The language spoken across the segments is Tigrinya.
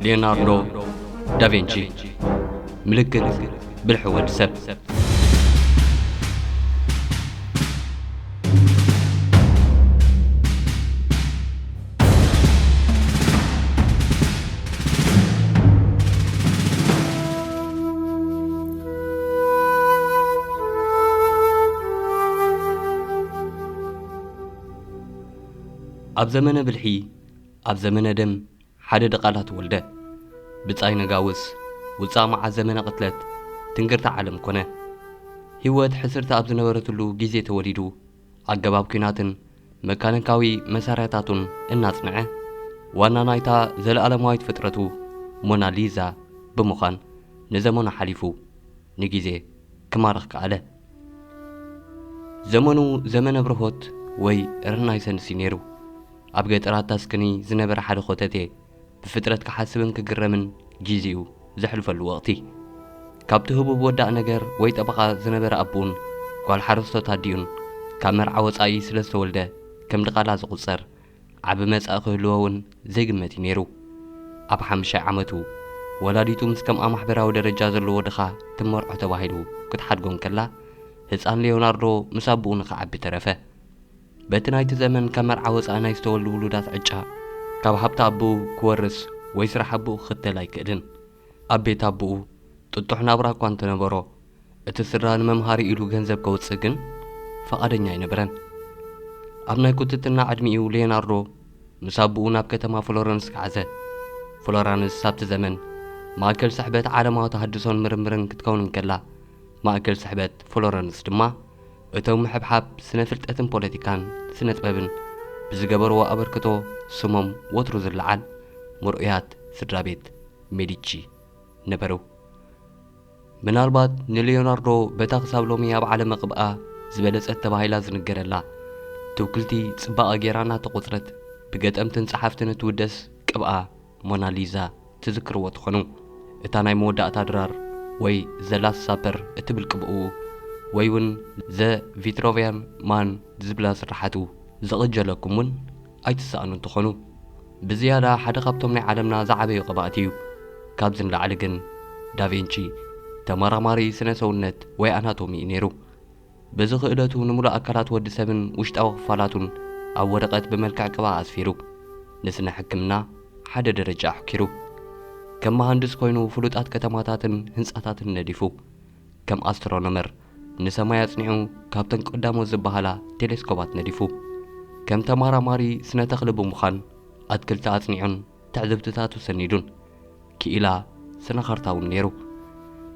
ليوناردو دافنشي ملكت بالحوال سب ኣብ ዘመነ ብልሒ ኣብ ዘመነ ደም ሓደ ደቃላት ወልደ ብጻይ ነጋውስ ውጻእ መዓ ዘመነ ቅትለት ትንግርታ ዓለም ኮነ ህይወት ሕስርታ ኣብ ዝነበረትሉ ጊዜ ተወሊዱ ኣገባብ ኩናትን መካነካዊ መሳርያታቱን እናጽንዐ ዋና ናይታ ዘለዓለማዊት ፍጥረቱ ሞናሊዛ ብምዃን ንዘመኑ ሓሊፉ ንጊዜ ክማርኽ ከኣለ። ዘመኑ ዘመነ ብርሆት ወይ ርናይሰንስ ነይሩ። ኣብ ገጠራት ታስክኒ ዝነበረ ሓደ ኾተቴ ብፍጥረት ክሓስብን ክግረምን ጊዜኡ ዘሕልፈሉ ወቕቲ ካብቲ ህቡብ ወዳእ ነገር ወይ ጠበቓ ዝነበረ ኣቡን ጓል ሓረስቶ ታዲዩን ካብ መርዓ ወፃኢ ስለ ዝተወልደ ከም ድቓላ ዝቝጸር ዓብ መጻእ ክህልወውን ዘይግመት ነይሩ። ኣብ 5 ዓመቱ ወላዲቱ ምስ ከምኣ ማሕበራዊ ደረጃ ዘለዎ ድኻ ትመርዖ ተባሂሉ ክትሓድጎም ከላ ህፃን ሊዮናርዶ ምስ ኣቡኡ ንኸዓቢ ተረፈ። በቲ ናይቲ ዘመን ካብ መርዓ ወፃኢ ናይ ዝተወልዱ ውሉዳት ዕጫ ካብ ሃብቲ ኣቡኡ ክወርስ ወይ ስራሕ ኣቡኡ ክኽተል ኣይክእልን። ኣብ ቤት ኣቡኡ ጥጡሕ ናብራ እኳ እንተነበሮ እቲ ስድራ ንመምሃሪ ኢሉ ገንዘብ ከውፅእ ግን ፈቓደኛ ኣይነበረን። ኣብ ናይ ኩትትና ዕድሚኡ ሊዮናርዶ ምስ ኣቡኡ ናብ ከተማ ፍሎረንስ ክዓዘ። ፍሎረንስ ኣብቲ ዘመን ማእከል ስሕበት ዓለማዊ ተሃድሶን ምርምርን ክትከውን ከላ ማእከል ስሕበት ፍሎረንስ ድማ እቶም ምሕብሓብ ስነ ፍልጠትን ፖለቲካን ስነ ጥበብን ብዝገበርዎ ኣበርክቶ ስሞም ወትሩ ዝለዓል ምርኡያት ስድራ ቤት ሜዲቺ ነበሩ። ምናልባት ንሊዮናርዶ በታ ክሳብ ሎሚ ኣብ ዓለመ ቅብኣ ዝበለጸት ተባሂላ ዝንገረላ ትውክልቲ ጽባቐ ጌራና ተቖፅረት ብገጠምትን ጸሓፍትን እትውደስ ቅብኣ ሞናሊዛ ትዝክርዎ ትኾኑ። እታ ናይ መወዳእታ ድራር ወይ ዘላስ ሳፐር እትብል ቅብኡ ወይ እውን ዘ ቪትሮቪያን ማን ዝብላ ስራሓቱ ዘቕጀለኩም እውን ኣይትሰኣኑ እንትኾኑ ብዝያዳ ሓደ ካብቶም ናይ ዓለምና ዝዓበዩ ቅባእት እዩ። ካብ ዝንላዕሊ ግን ዳቪንቺ ተመራማሪ ስነ ሰውነት ወይ ኣናቶሚ ነይሩ። በዚ ክእለቱ ንሙሉእ ኣካላት ወዲ ሰብን ውሽጣዊ ክፋላቱን ኣብ ወረቐት ብመልክዕ ቅብኣ ኣስፊሩ ንስነ ሕክምና ሓደ ደረጃ ኣሕኪሩ። ከም መሃንድስ ኮይኑ ፍሉጣት ከተማታትን ህንጻታትን ነዲፉ። ከም ኣስትሮኖመር ንሰማይ ኣጽኒዑ ካብተን ቀዳሞት ዝበሃላ ቴሌስኮባት ነዲፉ። ከም ተመራማሪ ስነ ተኽሊ ብምዃን ኣትክልቲ ኣጽኒዑን ትዕዝብትታቱ ሰኒዱን ክኢላ ስነ ካርታውን ነይሩ።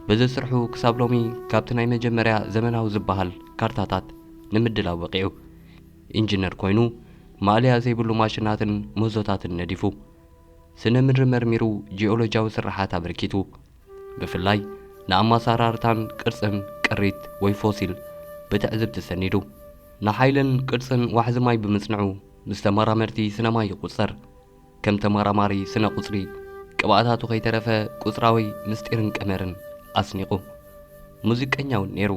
በዚ ስርሑ ክሳብ ሎሚ ካብቲ ናይ መጀመርያ ዘመናዊ ዝበሃል ካርታታት ንምድላው በቂዑ። ኢንጂነር ኮይኑ ማእልያ ዘይብሉ ማሽናትን ምህዞታትን ነዲፉ። ስነ ምድሪ መርሚሩ ጂኦሎጂያዊ ስራሓት ኣበርኪቱ። ብፍላይ ንኣመሳራርታን ቅርጽን ቅሪት ወይ ፎሲል ብትዕዝብቲ ሰኒዱ። ንሓይልን ቅርጽን ዋሕዚ ማይ ብምጽንዑ ምስ ተመራመርቲ ስነ ማይ ይቝጸር። ከም ተመራማሪ ስነ ቁጽሪ ቅብኣታቱ ከይተረፈ ቁጽራዊ ምስጢርን ቀመርን ኣስኒቑ። ሙዚቀኛውን ነይሩ።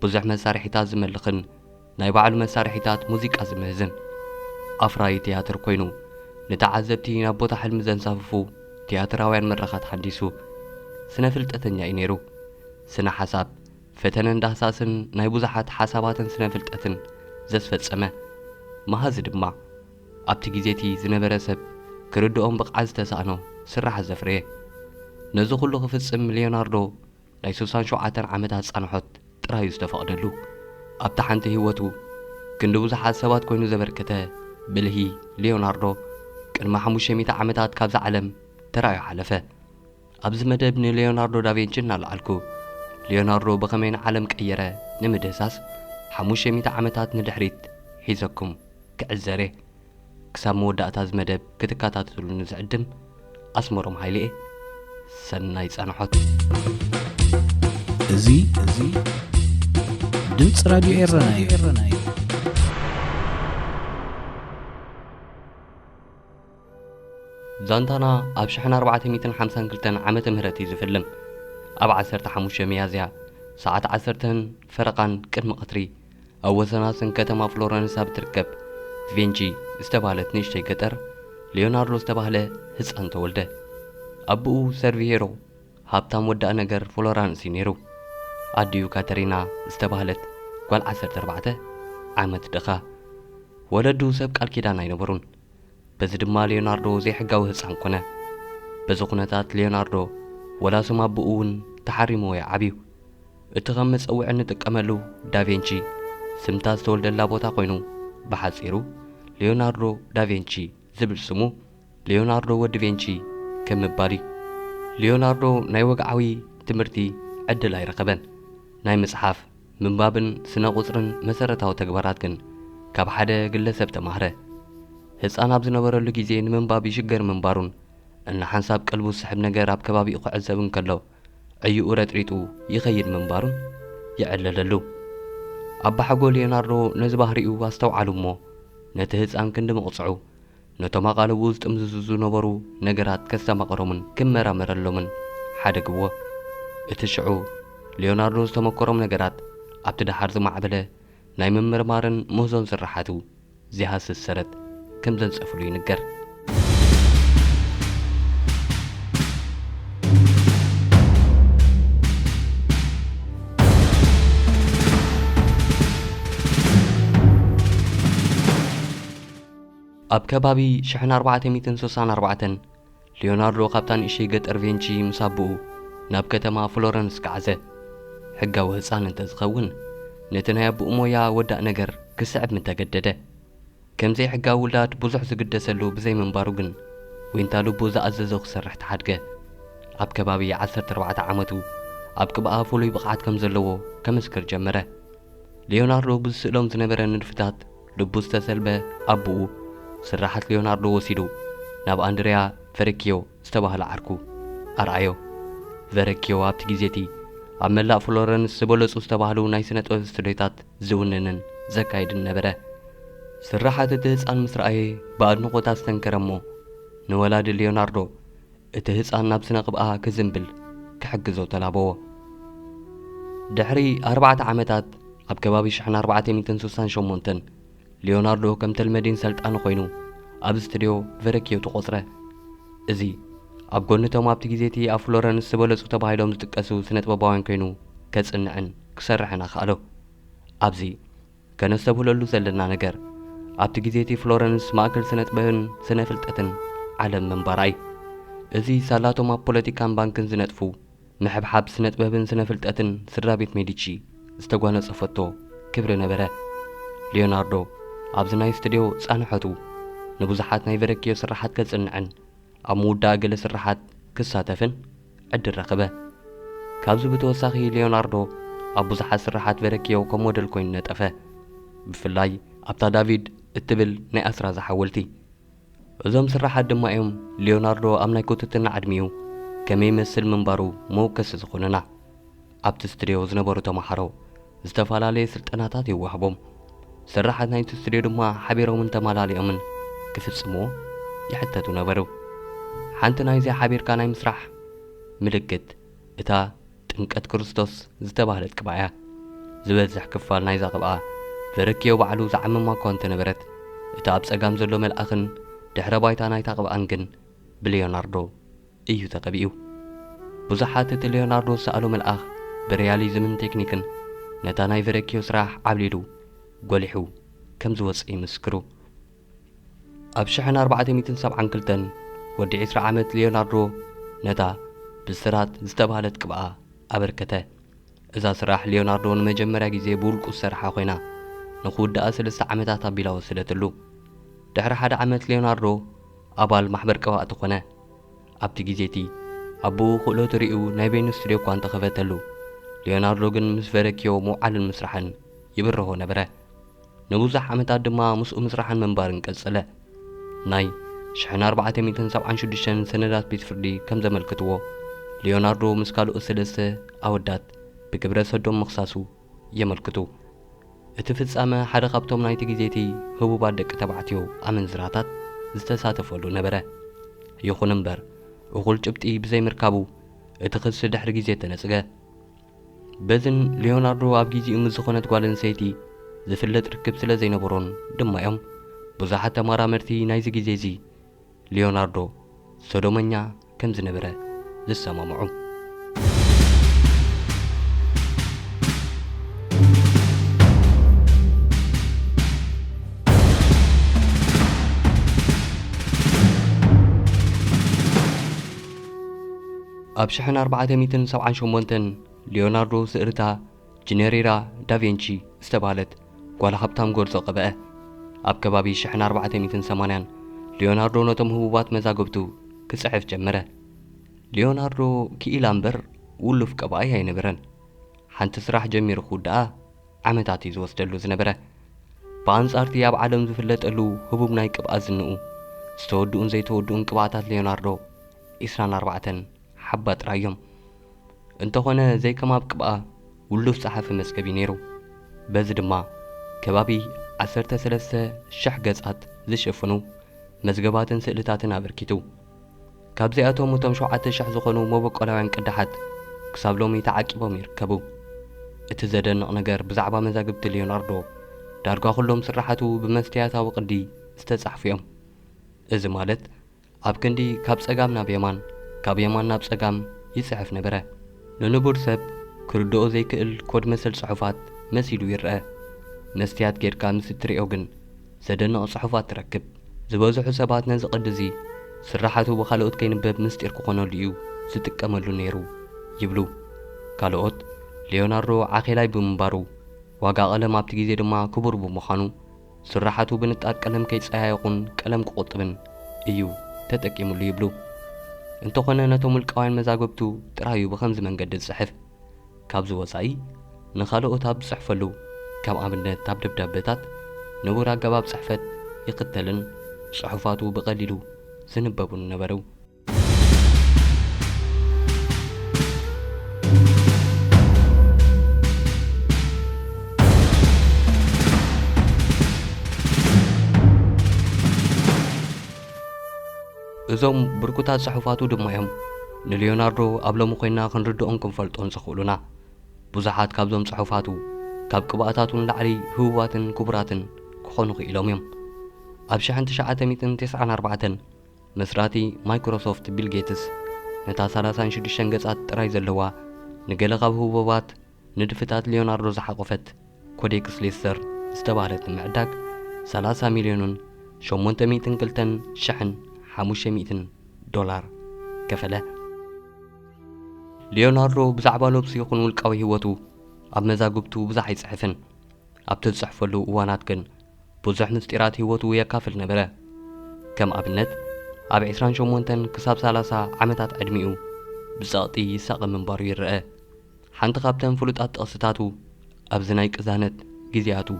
ብዙሕ መሳርሒታት ዝመልኽን ናይ ባዕሉ መሳርሒታት ሙዚቃ ዝምህዝን ኣፍራይ ቲያትር ኮይኑ ንተዓዘብቲ ናብ ቦታ ሕልሚ ዘንሳፍፉ ቲያትራውያን መድረኻት ሓዲሱ። ስነ ፍልጠተኛ እዩ ነይሩ። ስነ ሓሳብ ፈተነን ዳህሳስን ናይ ብዙሓት ሓሳባትን ስነ ፍልጠትን ዘስፈጸመ መሃዚ ድማ ኣብቲ ጊዜቲ ዝነበረ ሰብ ክርድኦም ብቕዓት ዝተሳእኖ ስራሕ ዘፍረየ። ነዚ ኩሉ ክፍጽም ሊዮናርዶ ናይ 67 ዓመታት ጻንሖት ጥራዩ ዝተፈቕደሉ። ኣብታ ሓንቲ ህይወቱ ክንዲ ብዙሓት ሰባት ኮይኑ ዘበርከተ ብልሂ ሊዮናርዶ ቅድሚ 500 ዓመታት ካብዚ ዓለም ተራእዩ ሓለፈ። ኣብዚ መደብ ንሊዮናርዶ ዳቪንቺ እናለዓልኩ ሊዮናርዶ ብኸመይ ንዓለም ቀየረ ንምድህሳስ 500 ዓመታት ንድሕሪት ሒዘኩም ክዕዘረ ክሳብ መወዳእታ ዝመደብ ክትከታተሉ ንዝዕድም ኣስመሮም ሃይልኤ ሰናይ ጻንሖት። እዚ ድምፂ ራድዮ ኤረና እዩ። ዛንታና ኣብ 1452 ዓመተ ምህረት እዩ ዝፍልም። ኣብ 15 ሚያዝያ ሰዓት 10 ፈረቓን ቅድሚ ቀትሪ ኣብ ወሰናስን ከተማ ፍሎረንስ ኣብ ትርከብ ቬንጂ ዝተባህለት ንእሽተይ ገጠር ሊዮናርዶ ዝተባህለ ህፃን ተወልደ። أبو سيرفييرو هابتام ودا نجر فلورانسي نيرو أديو كاترينا استبهلت قال 14 عامت دخا ولدو سب قال كيدان ينبرون بس دما ليوناردو زي حقاو هصان كونه بزقنتات ليوناردو ولا سما أبوون تحرمو يا عبيو اتغمس أو عن تقملو دافينشي سمتاز تولد اللابوتا قينو بحصيرو ليوناردو دافينشي زبل سمو ليوناردو ودافينشي كم باري ليوناردو ناي وقعوي تمرتي عدل اي رقبن ناي مصحف من بابن سنة قصرن مسارتاو تكبرات كن كاب حدا قلسب تمهره هصان اب زنبرلو غيزي من باب يشجر من بارون ان حنساب قلبو سحب نجر اب كبابي قعزبن كلو اي اورتريتو يخيد من بارون يعلللو ابا حقو ليوناردو نزبهريو واستوعلو مو نته هصان كند مقصعو نتما قالو وسط امززو نبرو نجرات كستمقرومن كمرامرلومن حدقو اتشعو ليوناردو استمقروم نجرات ابتد حرز معبله ناي ممرمارن مهزون سرحاتو زيهاس السرت كم زنصفلو ينجر أب كبابي شحن 434 ليوناردو قبطان إشي قطر فينشي مصابو ناب كتما فلورنس كعزة حقا وهصان انت زخون نتنا يابو مويا ودأ نجر كسعب من تقدده كم زي حقا ولاد بوزح زقدسلو بزي من باروغن وينتالو بوزا أززوخ سرحت حدقه أب كبابي 14 عامتو أب كبقى فولو يبقعات كم زلوو كمسكر جمره ليوناردو بزسئلوم زنبرا نرفتات لبوز تسلبه أبوه سرحت ليوناردو وسيدو ناب أندريا فيريكيو استباهل عركو أرعيو فيريكيو أبت جيزيتي عملا فلورنس سبولس استباهلو نايسنت أستريتات زوننن زكايد النبرة سرحت تهز عن مسرعي بعد نقطة استنكرمو نولاد ليوناردو اتهز عن نابسنا قبقها كزنبل كحقزو تلابو دحري 4 عامتات أب كبابي شحن 468 ليوناردو كم تلمدين سلطان خوينو اب استوديو فيريكيو تقصره ازي اب غونتهم اب تيزيتي اب فلورنس سبولصو تبايلوم زتقسو سنت باباوين كينو كصنعن كسرحنا خالو ابزي كنستبوللو زلنا نجر اب تيزيتي فلورنس ماكل سنت بهن سنفلطتن عالم منبراي ازي سالاتو ما بوليتيكان بانكن زنطفو محبحب سنت بهن سنفلطتن سرابيت ميديتشي استغوانا صفتو كبر نبره ليوناردو أبز ناي استوديو صانحتو نبوزحات ناي فيريكيو سرحات كصنعن أمودا قل سرحات كساتفن عد الرقبة كابزو بتوساخي ليوناردو أبوزحات سرحات فيريكيو كموديل كوين نتقفه بفلاي أبتا دافيد اتبل ناي أسرا زحولتي وزوم سرحات دمائهم ليوناردو أم ناي كوتتن عدميو كمي مسل منبارو موكس زخوننا أبت استوديو زنبارو تمحرو استفالالي سلطناتات يوهبهم سرحت نايتو استوديو دما حبيرو من تمالالي أمن كفصمو يحتتو نبرو حانت نايزي حبير كاناي مسرح ملكت اتا تنكت كريستوس زتباهلت كبايا زبزح كفال نايزا قبعا فيريكيو بعلو زعم ما كونت نبرت اتا ابسقام زلو ملأخن دحر بايتا نايتا قبعان كن بليوناردو ايو تقبيو بزحات ليوناردو سألو ملأخ برياليزمن تكنيكن نتا ناي فيريكيو سراح عبليدو قوليحو كم زوصي مسكرو أبشحن 472 ودي 10 عامت ليوناردو نتا بالسرات زتبهالت كبقى أبركته إذا سراح ليوناردو نمجمرا جيزي بولكو سرحا خوينا نخود دقا 3 عامتات أبيلا وسلتلو دحر حدا عامت ليوناردو أبال محبر كواء تخونا أبتي جيزيتي أبو خلو تريقو نايبين استريو كوان تخفتلو ليوناردو جن مسفركيو مو على المسرحن يبرهو نبره نبوزح عمتات دما مسؤ مسرحن منبارن قصله ناي شحن 476 سندات بيت فردي كم زملكتو ليوناردو مسكالو اسلسه اودات بكبره صدوم مخصاصو يملكتو اتفصامه حدا قبطوم نايت غيزيتي هبوبات دق تبعتيو امنزراتات زتساتفولو نبره يخون امبر وقول جبتي بزي مركابو اتخص دحر غيزي تنصغه بزن ليوناردو اب غيزي مزخونت غالن سيتي زفلت ركب سلا زينبرون دمايوم بزحت تمارامرتي نايز غيزي ليوناردو سودومنيا كم زنبرة زسمامعو ኣብ 1478 ليوناردو سئرتا جنريرا دافينشي استبالت قال حبتام غورزو قبأ ኣብ ከባቢ 1480 ليوناردو نتم هبوبات مزاغبتو كصحف جمره ليوناردو كኢላ እምበር ውሉፍ ቀባይ ኣይነበረን ሓንቲ ስራሕ ጀሚሩ ኹዳ ዓመታት እዩ ዝወስደሉ ዝነበረ በአንጻርቲ ኣብ ዓለም ዝፍለጠሉ ህቡብ ናይ ቅብኣት ዝንኡ ዝተወድኡን ዘይተወድኡን ቅብኣታት ليوناردو 24 ሓባ ጥራዮም እንተኾነ ዘይከማብ ቅብኣ ውሉፍ ጸሓፊ መስገቢ ነይሩ በዚ ድማ ከባቢ 13,000 ገጻት ዝሽፍኑ መዝገባትን ስእልታትን ኣበርኪቱ ካብዚኣቶም እቶም 7,000 ዝኾኑ መበቆላውያን ቅዳሓት ክሳብ ሎሚ ተዓቂቦም ይርከቡ እቲ ዘደንቕ ነገር ብዛዕባ መዛግብቲ ليوناردو ዳርጋ ኩሎም ስራሓቱ ብመስትያታዊ ቅዲ ዝተጻሕፉ እዮም እዚ ማለት ኣብ ክንዲ ካብ ጸጋም ናብ የማን ካብ የማን ናብ ጸጋም ይጽሕፍ ነበረ ንንቡር ሰብ ክርድኦ ዘይክእል ኮድ መሰል ጽሑፋት መሲሉ ይርአ መስትያት ጌርካ ምስ እትሪኦ ግን ዘደንቕ ጽሑፋት ትረክብ ዝበዝሑ ሰባት ነዚ ቅዲ እዚ ስራሓቱ ብኻልኦት ከይንበብ ምስጢር ክኾነሉ እዩ ዝጥቀመሉ ነይሩ ይብሉ ካልኦት ليوناردو ዓኼላይ ብምንባሩ ዋጋ ቀለም ኣብቲ ግዜ ድማ ክቡር ብምዃኑ ስራሓቱ ብንጣር ቀለም ከይጸያየቁን ቀለም ክቆጥብን እዩ ተጠቂሙሉ ይብሉ እንተኾነ ነቶም ውልቃውያን መዛግብቱ ጥራዩ ብኸምዚ መንገዲ ዝጽሕፍ ካብዚ ወጻኢ ንኻልኦት ኣብ ዝጽሕፈሉ ከም ኣብነት ኣብ ደብዳቤታት ንቡር ኣገባብ ጽሕፈት ይኽተልን ጽሑፋቱ ብቐሊሉ ዝንበቡን ነበሩ እዞም ብርኩታት ጽሑፋቱ ድማ እዮም ንليوناردو ኣብ ሎሚ ኮይና ክንርድኦን ክንፈልጦን ዝኽእሉና ብዙሓት ካብዞም ጽሑፋቱ ካብ ቅብኣታቱን ላዕሊ ህቡባትን ክቡራትን ክኾኑ ክኢሎም እዮም ኣብ 1994 መስራቲ ማይክሮሶፍት ቢል ጌትስ ነታ 36 ገጻት ጥራይ ዘለዋ ንገለ ካብ ህቡባት ንድፍታት ليوناردو ዝሓቆፈት ኮዴክስ ሌስተር ዝተባህለት ምዕዳግ 30 ሚልዮንን 802,500 كفله ليوناردو بزعبا نفسه يكون والقوي هوتو ኣብ መዛግብቱ ብዙሕ ኣይጽሕፍን ኣብቲ ዝጽሕፈሉ እዋናት ግን ብዙሕ ምስጢራት ህይወቱ የካፍል ነበረ ከም ኣብነት ኣብ 28 ክሳብ 30 ዓመታት ዕድሚኡ ብጸቕጢ ይሳቐም ምንባሩ ይርአ ሓንቲ ካብተን ፍሉጣት ጥቕስታቱ ኣብዚ ናይ ቅዛነት ጊዜያቱ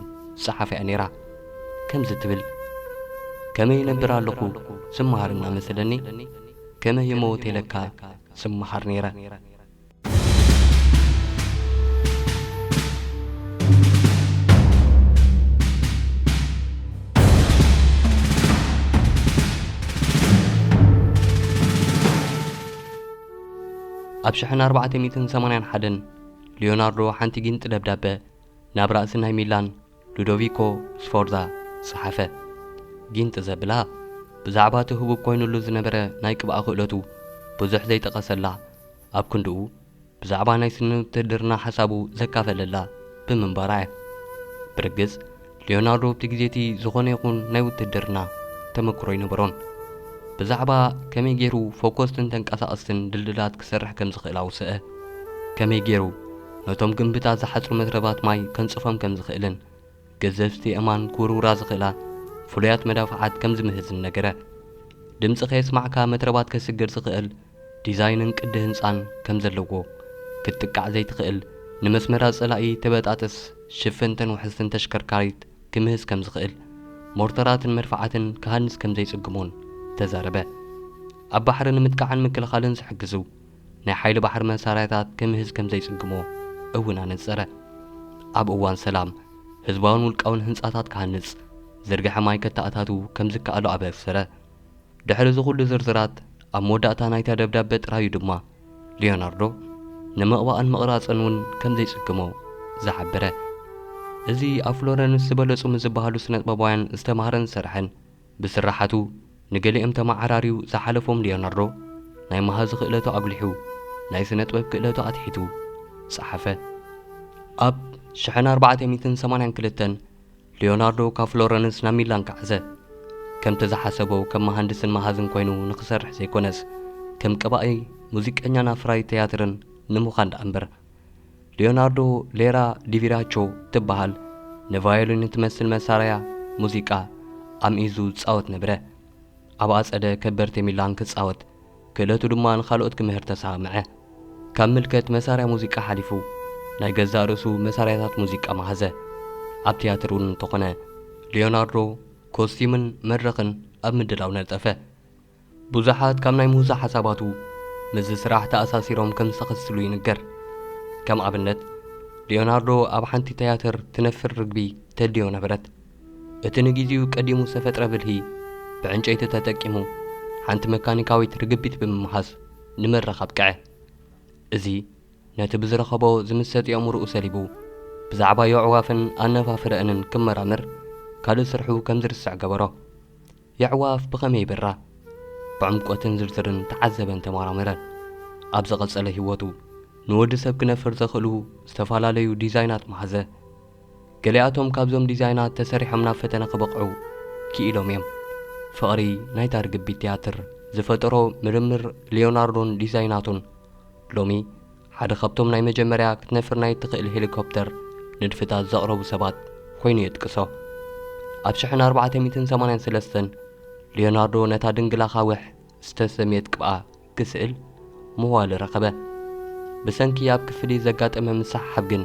ጸሓፍያ ነይራ ከምዚ ትብል ከመይ ነብር ኣለኹ ስምሃርና መሰለኒ ከመይ የመወት የለካ ስምሃር ነይረ ኣብ 1481 ليوناردو ሓንቲ ጊንጥ ደብዳቤ ናብ ራእሲ ናይ ሚላን ሉዶቪኮ ስፎርዛ ጽሓፈ ጊንጥ ዘብላ ብዛዕባ እቲ ህቡብ ኮይኑሉ ዝነበረ ናይ ቅብኣ ክእለቱ ብዙሕ ዘይጠቐሰላ ኣብ ክንድኡ ብዛዕባ ናይ ስነ ውትድርና ሓሳቡ ዘካፈለላ ብምንባራ እያ ብርግጽ ليوناردو ኣብቲ ግዜቲ ዝኾነ ይኹን ናይ ውትድርና ተመክሮ ይነበሮን ብዛዕባ ከመይ ገይሩ ፎኮስትን ተንቀሳቐስትን ድልድላት ክሰርሕ ከም ዝኽእል ኣውስአ ከመይ ገይሩ ነቶም ግንብታት ዝሓፅሩ መትረባት ማይ ከንጽፎም ከም ዝኽእልን ገዘፍቲ እማን ክውርውራ ዝኽእላ ፍሉያት መዳፍዓት ከም ዝምህዝን ነገረ ድምፂ ከየስማዕካ መትረባት ከስግር ዝኽእል ዲዛይንን ቅዲ ህንፃን ከም ዘለዎ ክትጥቃዕ ዘይትኽእል ንመስመራት ጸላኢ ተበጣጥስ ሽፍንተን ውሕስትን ተሽከርካሪት ክምህዝ ከም ዝኽእል ሞርተራትን መድፋዓትን ክሃንስ ከም ዘይጽግሞን ተዛረበ ኣብ ባሕሪ ንምትካዕን ምክልኻልን ዝሕግዙ ናይ ሓይሊ ባሕሪ መሳርያታት ክምህዝ ከም ዘይጽግሞ እውን ኣነጸረ ኣብ እዋን ሰላም ህዝባውን ውልቃውን ህንጻታት ክሃንጽ ዝርግሐ ማይ ከተኣታቱ ከም ዝከኣሉ ኣበሰረ ድሕሪ ዝኹሉ ዝርዝራት ኣብ መወዳእታ ናይታ ደብዳቤ ጥራዩ ድማ ليوناردو ንምቕባእን ምቕራጽን እውን ከም ዘይጽግሞ ዝሓበረ እዚ ኣብ ፍሎረንስ ዝበለጹ ምዝባሃሉ ስነ ጥበባውያን ዝተምሃረን ዝሰርሐን ብስራሓቱ ንገሊኦም ተመዓራሪው ዝሓለፎም ليوناردو ናይ መሃዝ ክእለቱ አጉሊሑ ናይ ስነ ጥበብ ክእለቱ አትሒቱ ጸሓፈ። ኣብ 1482 ሊዮናርዶ ካብ ፍሎረንስ ናብ ሚላን ከዓዘ። ከም ተዛሓሰቦ ከም መሃንድስን መሃዝን ኮይኑ ንክሰርሕ ዘይኮነስ ከም ቀባኢ ሙዚቀኛን ኣፍራይ ቲያትርን ንምዃን ዳ እምበር ሊዮናርዶ ሌራ ዲቪራቾ ትበሃል ንቫዮሊን ትመስል መሳርያ ሙዚቃ ኣምኢዙ ጻወት ነበረ። ኣብ ኣጸደ ከበርቴ ሚላን ክጻወት ክእለቱ ድማ ንኻልኦት ክምህር ተሰማዐ። ካብ ምልከት መሳርያ ሙዚቃ ሓሊፉ ናይ ገዛ ርእሱ መሳርያታት ሙዚቃ መሃዘ። ኣብ ቲያትር እውን እንተኾነ ሊዮናርዶ ኮስቲምን መድረኽን ኣብ ምድላው ነጠፈ። ብዙሓት ካብ ናይ ምውዛሕ ሓሳባቱ ምዝ ስራሕ ተኣሳሲሮም ከም ዝተኸስሉ ይንገር። ከም ኣብነት ሊዮናርዶ ኣብ ሓንቲ ቲያትር ትነፍር ርግቢ ተድዮ ነበረት። እቲ ንጊዜኡ ቀዲሙ ዝተፈጥረ ብልሂ ብዕንጨይቲ ተጠቂሙ ሓንቲ መካኒካዊት ርግቢት ብምምሃዝ ንመድረኽ ኣብቅዐ። እዚ ነቲ ብዝረኸቦ ዝምሰጥ የእምርኡ ሰሊቡ ብዛዕባ የዕዋፍን ኣነፋፍረአንን ክመራምር ካልእ ስርሑ ከም ዝርስዕ ገበሮ። የዕዋፍ ብኸመይ ይበራ ብዕምቆትን ዝርዝርን ተዓዘበን ተመራምረን። ኣብ ዝቐጸለ ህይወቱ ንወዲ ሰብ ክነፍር ዘኽእሉ ዝተፈላለዩ ዲዛይናት መሃዘ። ገሊኣቶም ካብዞም ዲዛይናት ተሰሪሖም ናብ ፈተነ ክበቕዑ ክኢሎም እዮም። ፍቕሪ ናይታ ርግቢት ቲያትር ዝፈጠሮ ምርምር ሊዮናርዶን ዲዛይናቱን ሎሚ ሓደ ካብቶም ናይ መጀመርያ ክትነፍር ናይ ትኽእል ሄሊኮፕተር ንድፍታት ዘቕረቡ ሰባት ኮይኑ የጥቅሶ። ኣብ 1483 ሊዮናርዶ ነታ ድንግላ ኻውሕ ዝተሰሜት ቅብኣ ክስእል ምዋል ረኸበ። ብሰንኪ ኣብ ክፍሊ ዘጋጠመ ምሳሓብ ግን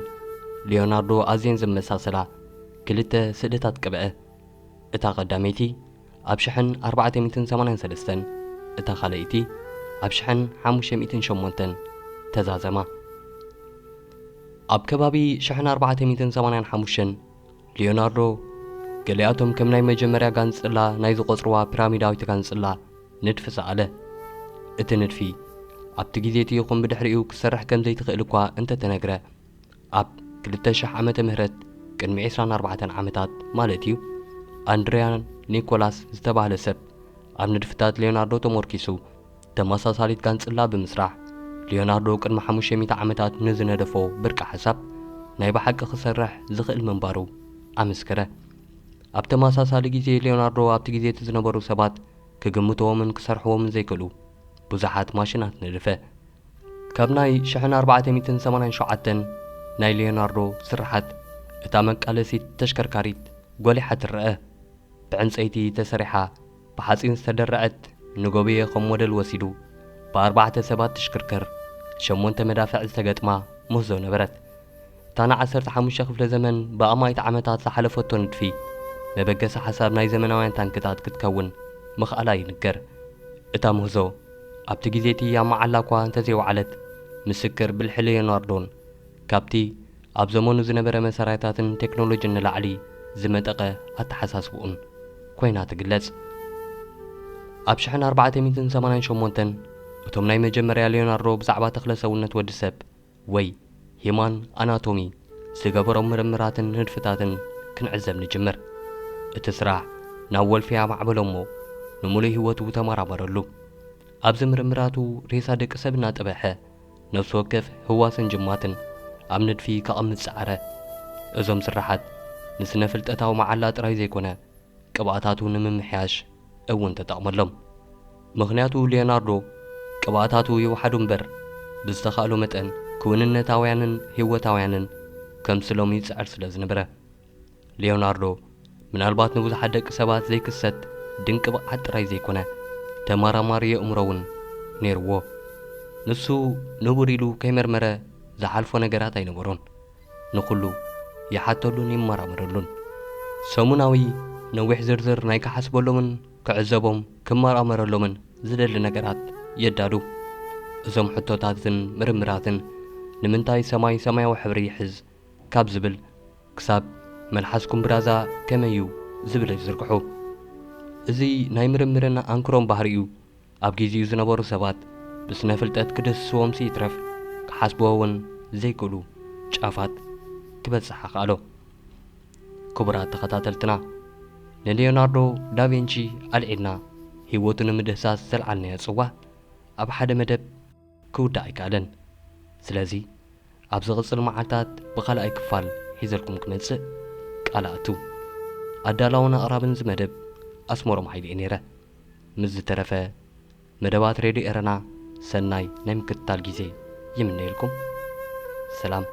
ሊዮናርዶ ኣዝየን ዝመሳሰላ ክልተ ስእልታት ቀብአ። እታ ቀዳመይቲ ኣብ 1483 እታ ካልአይቲ ኣብ 1508 ተዛዘማ። ኣብ ከባቢ 1485 ሊዮናርዶ ገሊኣቶም ከም ናይ መጀመርያ ጋንጽላ ናይ ዝቖጽርዋ ፒራሚዳዊት ጋንጽላ ንድፊ ሰኣለ። እቲ ንድፊ ኣብቲ ጊዜቲ ይኹን ብድሕሪኡ ክሰርሕ ከም ዘይትኽእል እኳ እንተተነግረ ኣብ 2000 ዓመተ ምህረት ቅድሚ 24 ዓመታት ማለት እዩ ኣንድሪያን ኒኮላስ ዝተባህለ ሰብ ኣብ ንድፍታት ሊዮናርዶ ተሞርኪሱ ተመሳሳሊት ጋንጽላ ብምስራሕ ሊዮናርዶ ቅድሚ 500 ዓመታት ንዝነደፎ ብርቂ ሓሳብ ናይ ብሓቂ ክሰርሕ ዝኽእል ምንባሩ ኣመስከረ። ኣብ ተመሳሳሊ ጊዜ ሊዮናርዶ ኣብቲ ጊዜቲ ዝነበሩ ሰባት ክግምትዎምን ክሰርሕዎምን ዘይክእሉ ብዙሓት ማሽናት ነድፈ። ካብ ናይ 1487 ናይ ሊዮናርዶ ስራሓት እታ መቃለሲት ተሽከርካሪት ጐሊሓ ትርአ። ብዕንፀይቲ ተሰሪሓ ብሓፂን ዝተደረዐት ንጎብየ ከም ሞዴል ወሲዱ ብ4 ሰባት ትሽክርከር 8 መዳፍዕ ዝተገጥማ ምህዞ ነበረት። እታ ና 15 ክፍለ ዘመን ብኣማይት ዓመታት ዝሓለፈቶ ንድፊ መበገሲ ሓሳብ ናይ ዘመናውያን ታንክታት ክትከውን ምኽኣላ ይንገር። እታ ምህዞ ኣብቲ ጊዜቲ ኣብ መዓላ እኳ እንተዘይወዓለት ምስክር ብልሒ ሊዮናርዶን ካብቲ ኣብ ዘመኑ ዝነበረ መሳርያታትን ቴክኖሎጅን ንላዕሊ ዝመጠቐ ኣተሓሳስብኡን ኮይና ትግለጽ። ኣብ 1488 እቶም ናይ መጀመርያ ሊዮናርዶ ብዛዕባ ተኽለ ሰውነት ወዲ ሰብ ወይ ሂማን ኣናቶሚ ዝገበሮም ምርምራትን ንድፍታትን ክንዕዘብ ንጅምር። እቲ ስራሕ ናብ ወልፊያ ማዕበሎ እሞ ንሙሉእ ህይወቱ ተመራመረሉ። ኣብዚ ምርምራቱ ሬሳ ደቂ ሰብ እናጠበሐ ነፍሲ ወከፍ ህዋስን ጅማትን ኣብ ንድፊ ከቐምጥ ጸዓረ። እዞም ስራሓት ንስነ ፍልጠታዊ መዓላ ጥራይ ዘይኮነ ቅብኣታቱ ንምምሕያሽ እውን ተጠቕመሎም። ምኽንያቱ ሊዮናርዶ ቅብኣታቱ ይወሓዱ እምበር ብዝተኻእሎ መጠን ክውንነታውያንን ህይወታውያንን ከም ስሎም ይጽዕር ስለ ዝነበረ ሊዮናርዶ ምናልባት ንብዙሓት ደቂ ሰባት ዘይክሰት ድንቂ ብቕዓት ጥራይ ዘይኮነ ተመራማሪ የእምሮ እውን ነይርዎ። ንሱ ንቡር ኢሉ ከይመርመረ ዝሓልፎ ነገራት ኣይነበሮን። ንኹሉ ይሓተሉን ይመራመረሉን። ሰሙናዊ ነዊሕ ዝርዝር ናይ ክሓስበሎምን ክዕዘቦም ክመራመረሎምን ዝደሊ ነገራት የዳሉ። እዞም ሕቶታትን ምርምራትን ንምንታይ ሰማይ ሰማያዊ ሕብሪ ይሕዝ ካብ ዝብል ክሳብ መልሓስኩም ብራዛ ከመዩ ዝብል ይዝርግሑ። እዚ ናይ ምርምርን ኣንክሮም ባህሪኡ ኣብ ጊዜኡ ዝነበሩ ሰባት ብስነ ፍልጠት ክደስስዎም ይትረፍ ክሓስብዎውን ዘይክእሉ ጫፋት ክበጽሕ ኣኽኣሎ። ክቡራት ተኸታተልትና ንሊዮናርዶ ዳቪንቺ ኣልዒልና ህይወቱ ንምድህሳስ ዘለዓልናዮ ጽዋዕ ኣብ ሓደ መደብ ክውዳእ ኣይከኣለን ስለዚ ኣብ ዝቕጽል መዓልታት ብኻልኣይ ክፋል ሒዘልኩም ክመጽእ ቃልኣቱ ኣዳላውን ኣቕራብን ዝመደብ ኣስመሮም ሓይሊ እየ ነይረ ምስ ዝተረፈ መደባት ሬድዮ ኤረና ሰናይ ናይ ምክትታል ጊዜ ይምነየልኩም ሰላም